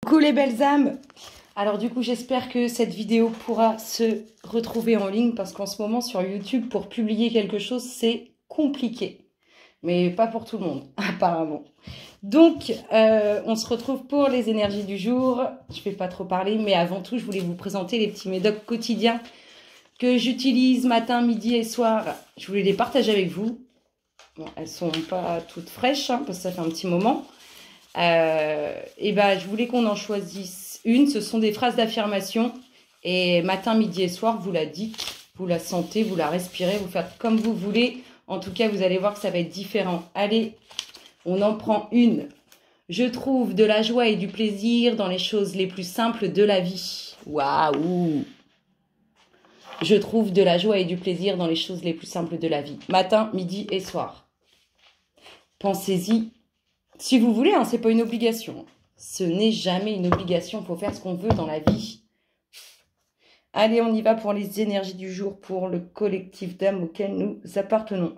Coucou les belles âmes. Alors du coup j'espère que cette vidéo pourra se retrouver en ligne parce qu'en ce moment sur YouTube pour publier quelque chose c'est compliqué. Mais pas pour tout le monde apparemment. Donc on se retrouve pour les énergies du jour. Je vais pas trop parler mais avant tout je voulais vous présenter les petits médocs quotidiens que j'utilise matin, midi et soir. Je voulais les partager avec vous. Bon, elles sont pas toutes fraîches hein, parce que ça fait un petit moment. Et ben, je voulais qu'on en choisisse une. Ce sont des phrases d'affirmation. Et matin, midi et soir, vous la dites, vous la sentez, vous la respirez, vous faites comme vous voulez. En tout cas, vous allez voir que ça va être différent. Allez, on en prend une. Je trouve de la joie et du plaisir dans les choses les plus simples de la vie. Waouh! Je trouve de la joie et du plaisir dans les choses les plus simples de la vie. Matin, midi et soir. Pensez-y. Si vous voulez, hein, c'est pas une obligation. Ce n'est jamais une obligation. Il faut faire ce qu'on veut dans la vie. Allez, on y va pour les énergies du jour, pour le collectif d'âmes auquel nous appartenons.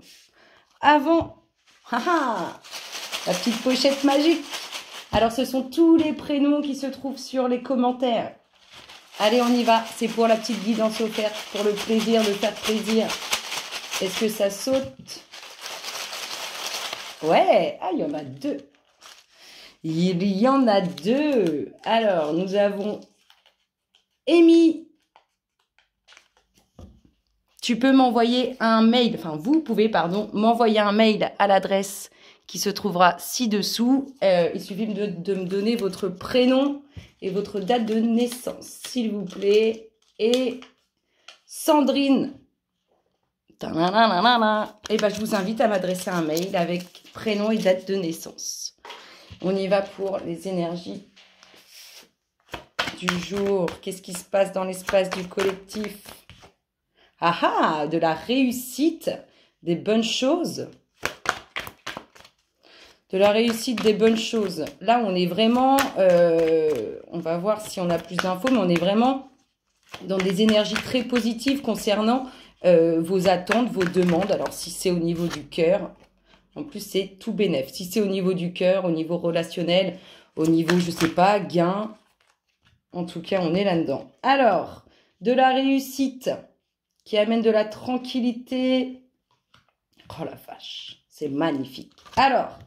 Avant, la petite pochette magique. Alors, ce sont tous les prénoms qui se trouvent sur les commentaires. Allez, on y va. C'est pour la petite guidance offerte, pour le plaisir de faire plaisir. Est-ce que ça saute ? Ouais, ah, il y en a deux. Il y en a deux. Alors, nous avons Amy. Tu peux m'envoyer un mail, enfin, vous pouvez, pardon, m'envoyer un mail à l'adresse qui se trouvera ci-dessous. Il suffit de me donner votre prénom et votre date de naissance, s'il vous plaît. Et Sandrine. Et ben, je vous invite à m'adresser un mail avec prénom et date de naissance. On y va pour les énergies du jour. Qu'est-ce qui se passe dans l'espace du collectif? Ah ah, de la réussite, des bonnes choses. De la réussite, des bonnes choses. Là, on est vraiment... on va voir si on a plus d'infos, mais on est vraiment dans des énergies très positives concernant vos attentes, vos demandes. Alors, si c'est au niveau du cœur, en plus, c'est tout bénef. Si c'est au niveau du cœur, au niveau relationnel, au niveau, je sais pas, gain, en tout cas, on est là-dedans. Alors, de la réussite qui amène de la tranquillité. Oh la vache, c'est magnifique. Alors,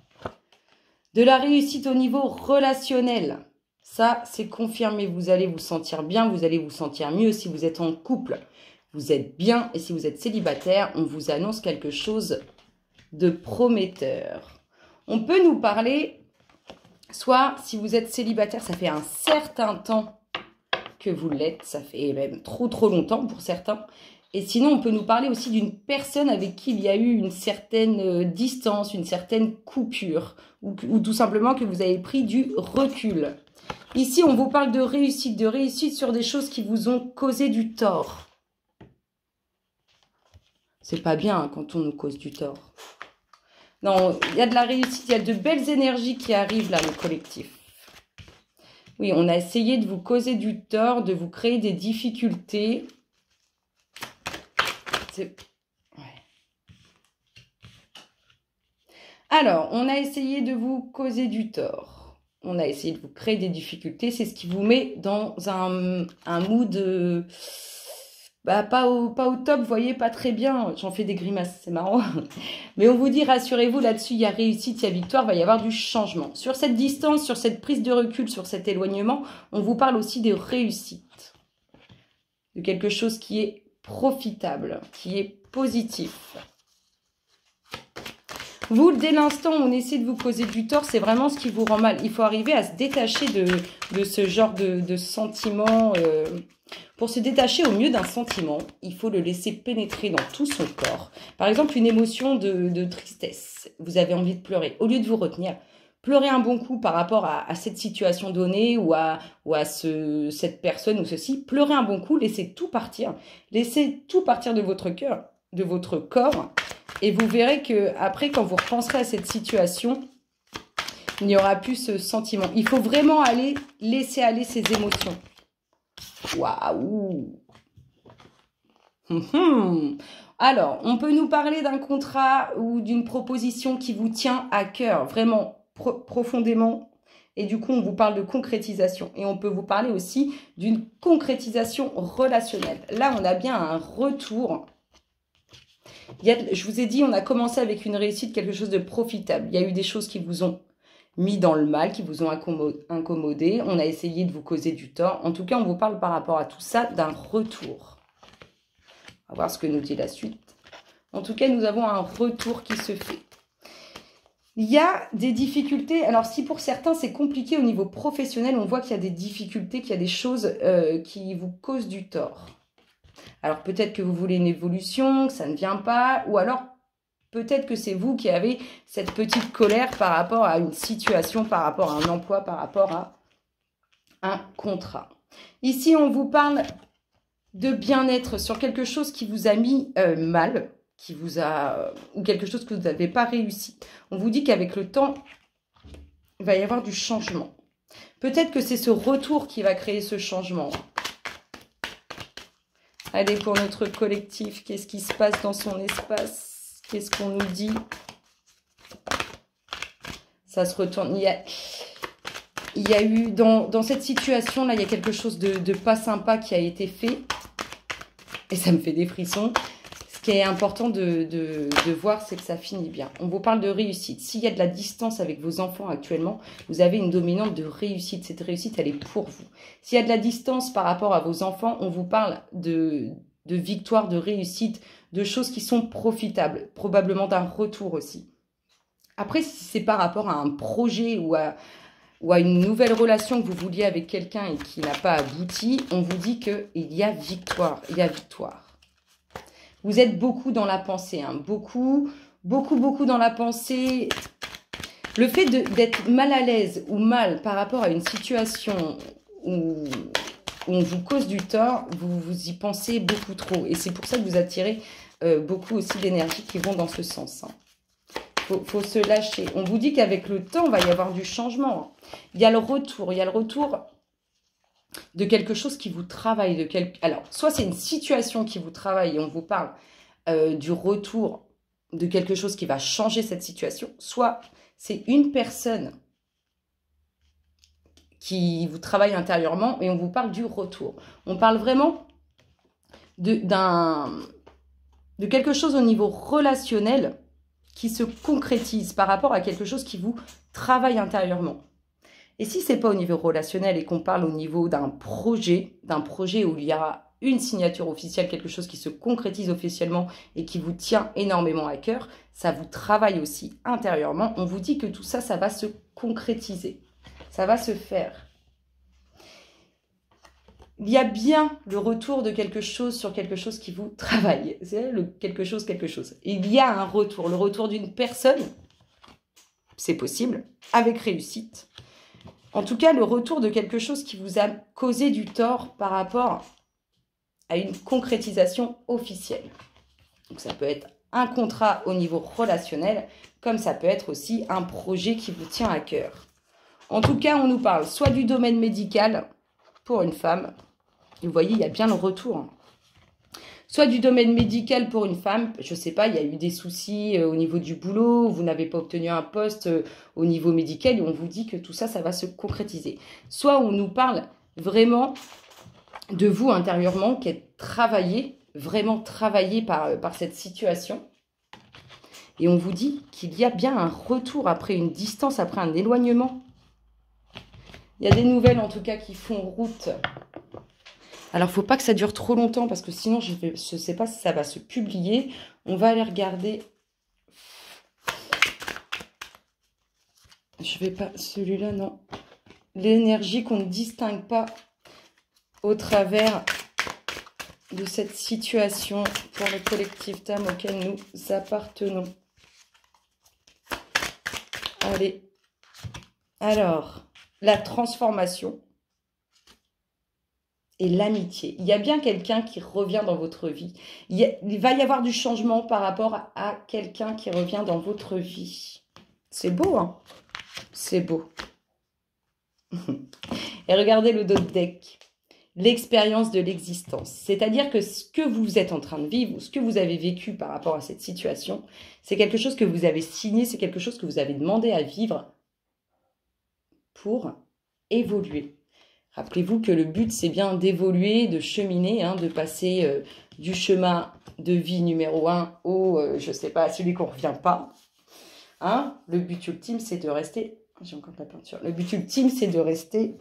de la réussite au niveau relationnel. Ça, c'est confirmé. Vous allez vous sentir bien, vous allez vous sentir mieux si vous êtes en couple. Vous êtes bien et si vous êtes célibataire, on vous annonce quelque chose de prometteur. On peut nous parler, soit si vous êtes célibataire, ça fait un certain temps que vous l'êtes, ça fait même trop longtemps pour certains. Et sinon, on peut nous parler aussi d'une personne avec qui il y a eu une certaine distance, une certaine coupure, ou tout simplement que vous avez pris du recul. Ici, on vous parle de réussite sur des choses qui vous ont causé du tort. C'est pas bien hein, quand on nous cause du tort. Non, il y a de la réussite, il y a de belles énergies qui arrivent là, le collectif. Oui, on a essayé de vous causer du tort, de vous créer des difficultés. Ouais. Alors, on a essayé de vous causer du tort. On a essayé de vous créer des difficultés. C'est ce qui vous met dans un mood... pas au top, vous voyez, pas très bien. J'en fais des grimaces, c'est marrant. Mais on vous dit, rassurez-vous, là-dessus, il y a réussite, il y a victoire, il va y avoir du changement. Sur cette distance, sur cette prise de recul, sur cet éloignement, on vous parle aussi de réussite. De quelque chose qui est profitable, qui est positif. Vous, dès l'instant où on essaie de vous causer du tort, c'est vraiment ce qui vous rend mal. Il faut arriver à se détacher de ce genre de sentiment. Pour se détacher au mieux d'un sentiment, il faut le laisser pénétrer dans tout son corps. Par exemple, une émotion de tristesse. Vous avez envie de pleurer. Au lieu de vous retenir, pleurez un bon coup par rapport à cette situation donnée ou à cette personne ou ceci. Pleurez un bon coup, laissez tout partir. Laissez tout partir de votre cœur, de votre corps. Et vous verrez que après, quand vous repenserez à cette situation, il n'y aura plus ce sentiment. Il faut vraiment laisser aller ces émotions. Waouh! Alors, on peut nous parler d'un contrat ou d'une proposition qui vous tient à cœur, vraiment profondément. Et du coup, on vous parle de concrétisation. Et on peut vous parler aussi d'une concrétisation relationnelle. Là, on a bien un retour. Je vous ai dit, on a commencé avec une réussite, quelque chose de profitable. Il y a eu des choses qui vous ont mis dans le mal, qui vous ont incommodé. On a essayé de vous causer du tort. En tout cas, on vous parle par rapport à tout ça d'un retour. On va voir ce que nous dit la suite. En tout cas, nous avons un retour qui se fait. Il y a des difficultés. Alors, si pour certains, c'est compliqué au niveau professionnel, on voit qu'il y a des difficultés, qu'il y a des choses qui vous causent du tort. Alors, peut-être que vous voulez une évolution, que ça ne vient pas, ou alors, peut-être que c'est vous qui avez cette petite colère par rapport à une situation, par rapport à un emploi, par rapport à un contrat. Ici, on vous parle de bien-être sur quelque chose qui vous a mis mal, ou quelque chose que vous n'avez pas réussi. On vous dit qu'avec le temps, il va y avoir du changement. Peut-être que c'est ce retour qui va créer ce changement. Allez, pour notre collectif, qu'est-ce qui se passe dans son espace? Qu'est-ce qu'on nous dit? Ça se retourne. Il y a eu, dans cette situation-là, il y a quelque chose de pas sympa qui a été fait. Et ça me fait des frissons. Ce qui est important de voir, c'est que ça finit bien. On vous parle de réussite. S'il y a de la distance avec vos enfants actuellement, vous avez une dominante de réussite. Cette réussite, elle est pour vous. S'il y a de la distance par rapport à vos enfants, on vous parle de victoire, de réussite, de choses qui sont profitables. Probablement d'un retour aussi. Après, si c'est par rapport à un projet ou à une nouvelle relation que vous vouliez avec quelqu'un et qui n'a pas abouti, on vous dit qu'il y a victoire. Il y a victoire. Vous êtes beaucoup dans la pensée, hein, beaucoup dans la pensée. Le fait d'être mal à l'aise ou mal par rapport à une situation où on vous cause du tort, vous y pensez beaucoup trop. Et c'est pour ça que vous attirez beaucoup aussi d'énergie qui vont dans ce sens. Faut se lâcher. On vous dit qu'avec le temps, il va y avoir du changement. Il y a le retour de quelque chose qui vous travaille. Alors, soit c'est une situation qui vous travaille et on vous parle du retour de quelque chose qui va changer cette situation, soit c'est une personne qui vous travaille intérieurement et on vous parle du retour. On parle vraiment de quelque chose au niveau relationnel qui se concrétise par rapport à quelque chose qui vous travaille intérieurement. Et si ce n'est pas au niveau relationnel et qu'on parle au niveau d'un projet où il y aura une signature officielle, quelque chose qui se concrétise officiellement et qui vous tient énormément à cœur, ça vous travaille aussi intérieurement. On vous dit que tout ça, ça va se concrétiser. Ça va se faire. Il y a bien le retour de quelque chose sur quelque chose qui vous travaille. C'est le quelque chose. Il y a un retour. Le retour d'une personne, c'est possible, avec réussite. En tout cas, le retour de quelque chose qui vous a causé du tort par rapport à une concrétisation officielle. Donc ça peut être un contrat au niveau relationnel, comme ça peut être aussi un projet qui vous tient à cœur. En tout cas, on nous parle soit du domaine médical pour une femme, et vous voyez, il y a bien le retour. Soit du domaine médical pour une femme, je ne sais pas, il y a eu des soucis au niveau du boulot, vous n'avez pas obtenu un poste au niveau médical, et on vous dit que tout ça, ça va se concrétiser. Soit on nous parle vraiment de vous intérieurement, qui êtes travaillé, vraiment travaillé par cette situation. Et on vous dit qu'il y a bien un retour après une distance, après un éloignement. Il y a des nouvelles en tout cas qui font route. Alors, il ne faut pas que ça dure trop longtemps parce que sinon, je ne sais pas si ça va se publier. On va aller regarder. Je ne vais pas... Celui-là, non. L'énergie qu'on ne distingue pas au travers de cette situation pour le collectif d'âme auquel nous appartenons. Allez. Alors, la transformation et l'amitié. Il y a bien quelqu'un qui revient dans votre vie. Il va y avoir du changement par rapport à quelqu'un qui revient dans votre vie. C'est beau, hein? C'est beau. Et regardez le dos de deck. L'expérience de l'existence. C'est-à-dire que ce que vous êtes en train de vivre, ou ce que vous avez vécu par rapport à cette situation, c'est quelque chose que vous avez signé, c'est quelque chose que vous avez demandé à vivre pour évoluer. Rappelez-vous que le but, c'est bien d'évoluer, de cheminer, hein, de passer du chemin de vie numéro 1 au, je ne sais pas, celui qu'on ne revient pas. Hein, le but ultime, c'est de rester... J'ai encore de la peinture. Le but ultime, c'est de rester...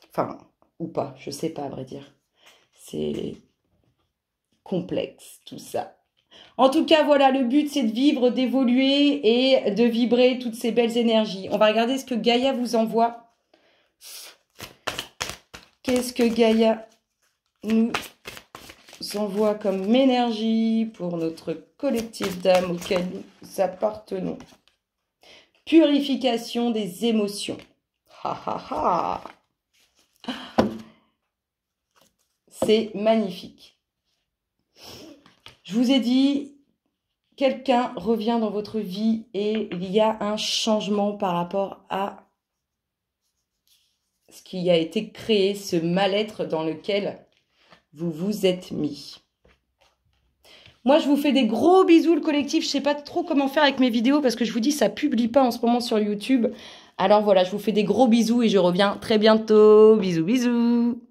Enfin, ou pas, je ne sais pas, à vrai dire. C'est complexe, tout ça. En tout cas, voilà, le but, c'est de vivre, d'évoluer et de vibrer toutes ces belles énergies. On va regarder ce que Gaïa vous envoie. Qu'est-ce que Gaïa nous envoie comme énergie pour notre collectif d'âme auquel nous appartenons? Purification des émotions. Ha ha ha. C'est magnifique. Je vous ai dit, quelqu'un revient dans votre vie et il y a un changement par rapport à ce qui a été créé, ce mal-être dans lequel vous vous êtes mis. Moi, je vous fais des gros bisous, le collectif. Je ne sais pas trop comment faire avec mes vidéos parce que je vous dis, ça ne publie pas en ce moment sur YouTube. Alors voilà, je vous fais des gros bisous et je reviens très bientôt. Bisous, bisous.